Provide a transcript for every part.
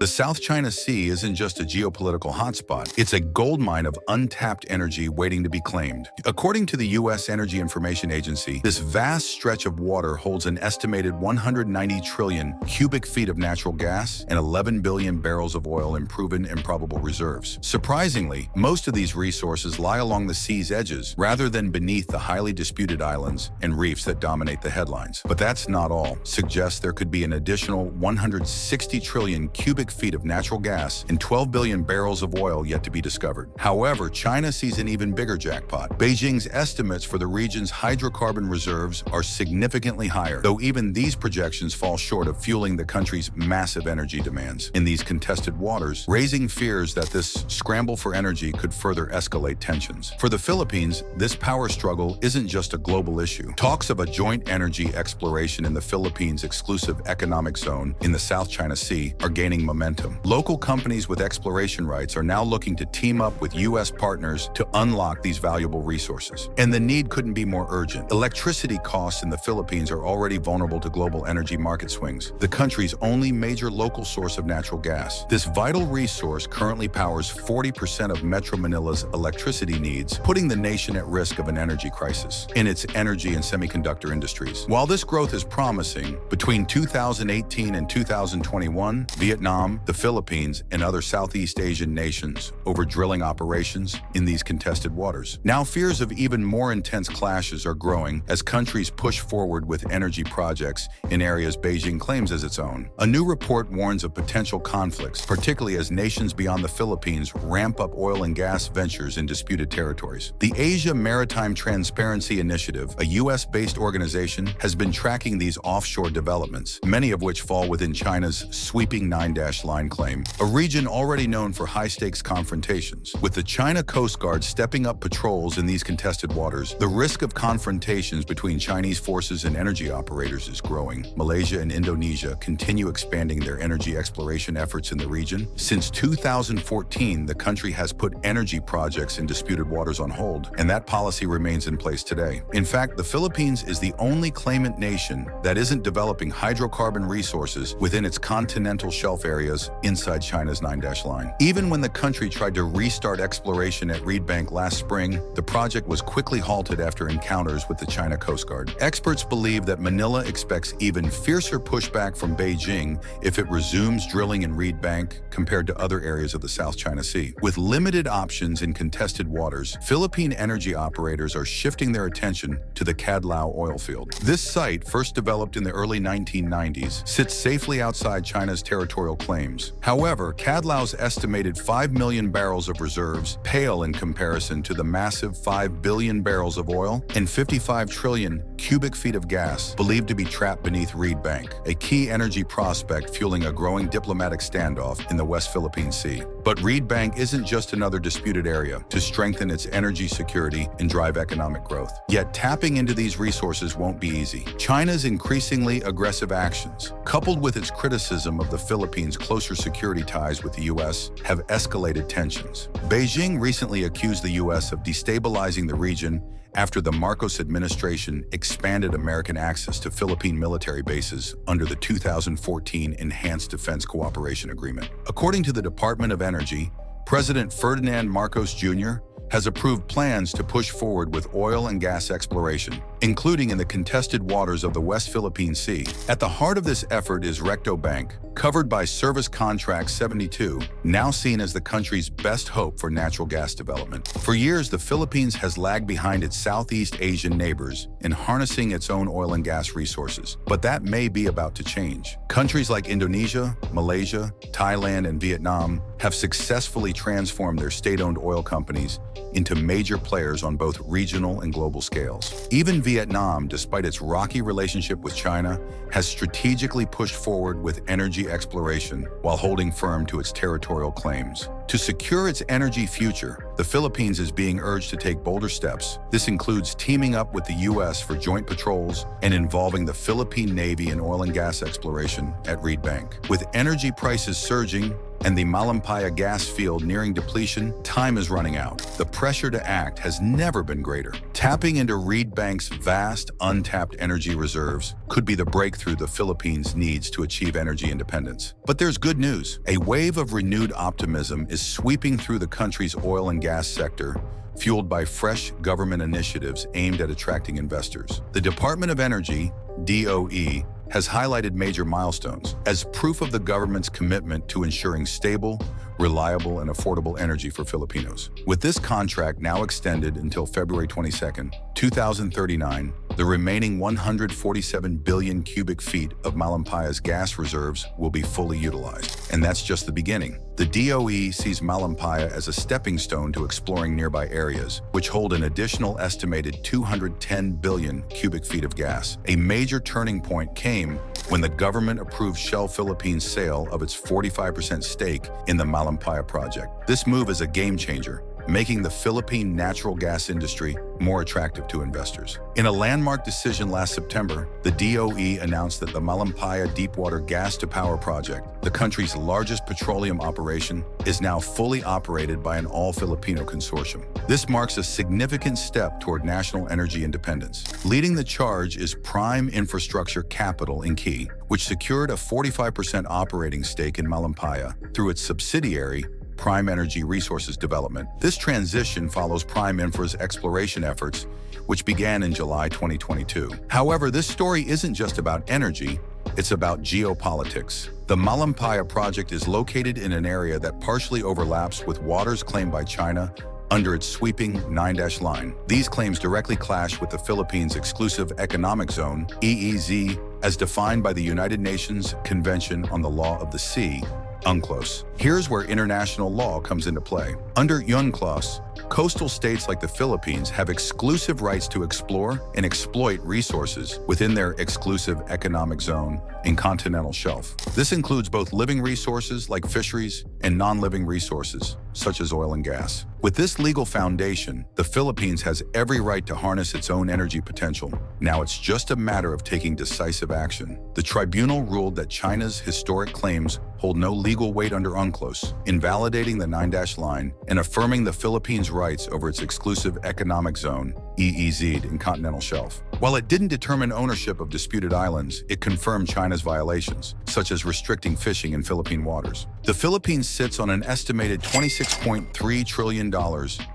The South China Sea isn't just a geopolitical hotspot, it's a goldmine of untapped energy waiting to be claimed. According to the U.S. Energy Information Agency, this vast stretch of water holds an estimated 190 trillion cubic feet of natural gas and 11 billion barrels of oil in proven and probable reserves. Surprisingly, most of these resources lie along the sea's edges rather than beneath the highly disputed islands and reefs that dominate the headlines. But that's not all. Suggests there could be an additional 160 trillion cubic feet of natural gas and 12 billion barrels of oil yet to be discovered. However, China sees an even bigger jackpot. Beijing's estimates for the region's hydrocarbon reserves are significantly higher, though even these projections fall short of fueling the country's massive energy demands in these contested waters, raising fears that this scramble for energy could further escalate tensions. For the Philippines, this power struggle isn't just a global issue. Talks of a joint energy exploration in the Philippines' exclusive economic zone in the South China Sea are gaining momentum. Local companies with exploration rights are now looking to team up with U.S. partners to unlock these valuable resources. And the need couldn't be more urgent. Electricity costs in the Philippines are already vulnerable to global energy market swings, the country's only major local source of natural gas. This vital resource currently powers 40% of Metro Manila's electricity needs, putting the nation at risk of an energy crisis in its energy and semiconductor industries. While this growth is promising, between 2018 and 2021, Vietnam, the Philippines, and other Southeast Asian nations over drilling operations in these contested waters. Now fears of even more intense clashes are growing as countries push forward with energy projects in areas Beijing claims as its own. A new report warns of potential conflicts, particularly as nations beyond the Philippines ramp up oil and gas ventures in disputed territories. The Asia Maritime Transparency Initiative, a U.S.-based organization, has been tracking these offshore developments, many of which fall within China's sweeping nine-dash-line claim, a region already known for high-stakes confrontations. With the China Coast Guard stepping up patrols in these contested waters, the risk of confrontations between Chinese forces and energy operators is growing. Malaysia and Indonesia continue expanding their energy exploration efforts in the region. Since 2014, the country has put energy projects in disputed waters on hold, and that policy remains in place today. In fact, the Philippines is the only claimant nation that isn't developing hydrocarbon resources within its continental shelf areas inside China's nine-dash line. Even when the country tried to restart exploration at Reed Bank last spring, the project was quickly halted after encounters with the China Coast Guard. Experts believe that Manila expects even fiercer pushback from Beijing if it resumes drilling in Reed Bank compared to other areas of the South China Sea. With limited options in contested waters, Philippine energy operators are shifting their attention to the Cadlao oil field. This site, first developed in the early 1990s, sits safely outside China's territorial claims. However, Cadlao's estimated 5 million barrels of reserves pale in comparison to the massive 5 billion barrels of oil and 55 trillion cubic feet of gas believed to be trapped beneath Reed Bank, a key energy prospect fueling a growing diplomatic standoff in the West Philippine Sea. But Reed Bank isn't just another disputed area to strengthen its energy security and drive economic growth. Yet tapping into these resources won't be easy. China's increasingly aggressive actions, coupled with its criticism of the Philippines' closer security ties with the U.S., have escalated tensions. Beijing recently accused the U.S. of destabilizing the region after the Marcos administration expanded American access to Philippine military bases under the 2014 Enhanced Defense Cooperation Agreement. According to the Department of Energy, President Ferdinand Marcos Jr. has approved plans to push forward with oil and gas exploration, including in the contested waters of the West Philippine Sea. At the heart of this effort is Recto Bank, covered by Service Contract 72, now seen as the country's best hope for natural gas development. For years, the Philippines has lagged behind its Southeast Asian neighbors in harnessing its own oil and gas resources, but that may be about to change. Countries like Indonesia, Malaysia, Thailand, and Vietnam have successfully transformed their state-owned oil companies into major players on both regional and global scales. Even Vietnam, despite its rocky relationship with China, has strategically pushed forward with energy exploration while holding firm to its territorial claims. To secure its energy future, the Philippines is being urged to take bolder steps. This includes teaming up with the U.S. for joint patrols and involving the Philippine Navy in oil and gas exploration at Reed Bank. With energy prices surging, and the Malampaya gas field nearing depletion, time is running out. The pressure to act has never been greater. Tapping into Reed Bank's vast, untapped energy reserves could be the breakthrough the Philippines needs to achieve energy independence. But there's good news. A wave of renewed optimism is sweeping through the country's oil and gas sector, fueled by fresh government initiatives aimed at attracting investors. The Department of Energy, DOE, has highlighted major milestones as proof of the government's commitment to ensuring stable, reliable, and affordable energy for Filipinos. With this contract now extended until February 22, 2039, the remaining 147 billion cubic feet of Malampaya's gas reserves will be fully utilized. And that's just the beginning. The DOE sees Malampaya as a stepping stone to exploring nearby areas, which hold an additional estimated 210 billion cubic feet of gas. A major turning point came when the government approved Shell Philippines' sale of its 45% stake in the Malampaya project. This move is a game changer, making the Philippine natural gas industry more attractive to investors. In a landmark decision last September, the DOE announced that the Malampaya Deepwater Gas-to-Power project, the country's largest petroleum operation, is now fully operated by an all-Filipino consortium. This marks a significant step toward national energy independence. Leading the charge is Prime Infrastructure Capital Inc., which secured a 45% operating stake in Malampaya through its subsidiary, Prime Energy Resources Development. This transition follows Prime Infra's exploration efforts, which began in July 2022. However, this story isn't just about energy, it's about geopolitics. The Malampaya project is located in an area that partially overlaps with waters claimed by China under its sweeping 9-dash line. These claims directly clash with the Philippines' exclusive economic zone, EEZ, as defined by the United Nations Convention on the Law of the Sea, UNCLOS. Here's where international law comes into play. Under UNCLOS, coastal states like the Philippines have exclusive rights to explore and exploit resources within their exclusive economic zone and continental shelf. This includes both living resources like fisheries and non-living resources, such as oil and gas. With this legal foundation, the Philippines has every right to harness its own energy potential. Now it's just a matter of taking decisive action. The tribunal ruled that China's historic claims hold no legal weight under UNCLOS, invalidating the 9-dash line and affirming the Philippines' rights over its exclusive economic zone, EEZ, in continental shelf. While it didn't determine ownership of disputed islands, it confirmed China's violations, such as restricting fishing in Philippine waters. The Philippines sits on an estimated $26.3 trillion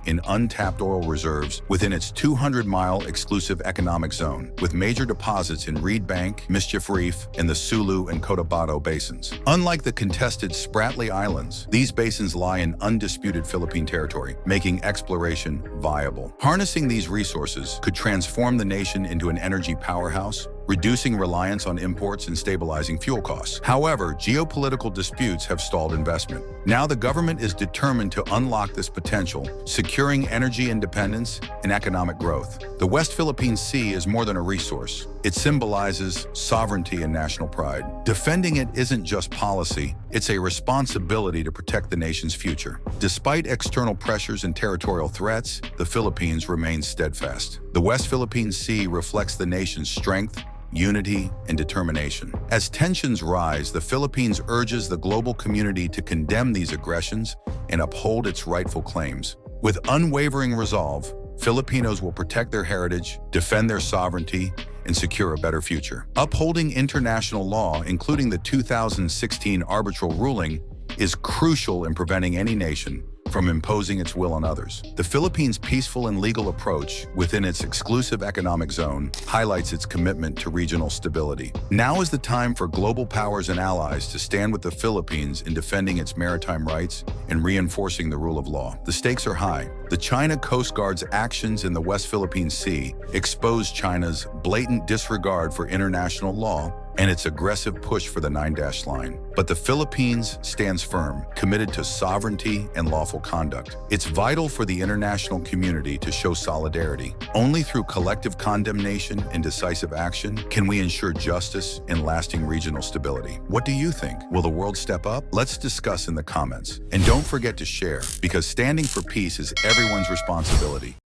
in untapped oil reserves within its 200-mile exclusive economic zone, with major deposits in Reed Bank, Mischief Reef, and the Sulu and Cotabato basins. Unlike the contested Spratly Islands, these basins lie in undisputed Philippine territory, making exploration viable. Harnessing these resources could transform the nation into an energy powerhouse, reducing reliance on imports and stabilizing fuel costs. However, geopolitical disputes have stalled investment. Now the government is determined to unlock this potential, securing energy independence and economic growth. The West Philippine Sea is more than a resource. It symbolizes sovereignty and national pride. Defending it isn't just policy, it's a responsibility to protect the nation's future. Despite external pressures and territorial threats, the Philippines remains steadfast. The West Philippine Sea reflects the nation's strength, unity, and determination. As tensions rise, the Philippines urges the global community to condemn these aggressions and uphold its rightful claims. With unwavering resolve, Filipinos will protect their heritage, defend their sovereignty, and secure a better future. Upholding international law, including the 2016 arbitral ruling, is crucial in preventing any nation from imposing its will on others. The Philippines' peaceful and legal approach within its exclusive economic zone highlights its commitment to regional stability. Now is the time for global powers and allies to stand with the Philippines in defending its maritime rights and reinforcing the rule of law. The stakes are high. The China Coast Guard's actions in the West Philippine Sea expose China's blatant disregard for international law and its aggressive push for the 9-dash line. But the Philippines stands firm, committed to sovereignty and lawful conduct. It's vital for the international community to show solidarity. Only through collective condemnation and decisive action can we ensure justice and lasting regional stability. What do you think? Will the world step up? Let's discuss in the comments. And don't forget to share, because standing for peace is everyone's responsibility.